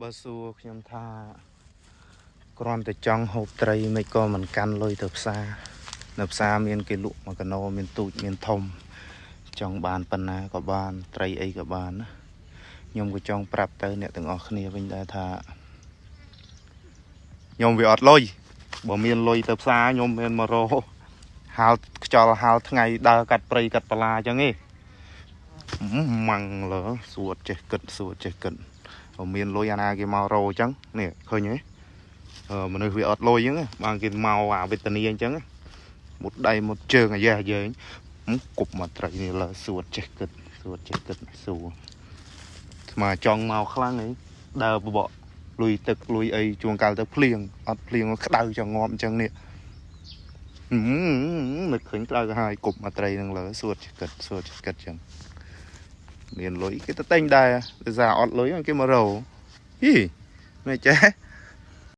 បើសួរខ្ញុំថាគ្រាន់តែចង់ហូបត្រីមិនក៏មិនកាន់លុយទៅផ្សារនៅផ្សារមានគេលក់មួយកណោមានទូចមានធំចង់បានប៉ុណ្ណាក៏បានត្រីអីក៏បានណាខ្ញុំក៏ចង់ប្រាប់ទៅអ្នកទាំងអស់គ្នាវិញដែរថាខ្ញុំវាអត់លុយបើមានលុយទៅផ្សារខ្ញុំមានមករកហាលខ្យល់ហាលថ្ងៃដើរកាត់ព្រៃកាត់បលាអញ្ចឹងឯងម៉ាំងលើសួតចេះគិតសួតចេះគិតបើមានលុយអាណាគេមករកអញ្ចឹងនេះឃើញទេមនុស្សវាអត់លុយអញ្ចឹងបានគេមកអាវេទនីអញ្ចឹងមុតដៃមុតជើងអាយ៉េះយើងគប់មកត្រីនេះលើសួតចេះគិតសួតចេះគិតសួរស្មាចង់មកខ្លាំងអីដើរបបកលុយទឹកលុយអីជួងកាលទៅភ្លៀងអត់ភ្លៀងក្តៅចង្ងប់អញ្ចឹងនេះនឹកឃើញក្តៅក៏ហើយគប់មកត្រីនឹងលើសួតចេះគិតសួតចេះគិតអញ្ចឹងមានលុយគេទៅតែងដែរដោយសារអត់លុយគេមករកហីមិនចេះ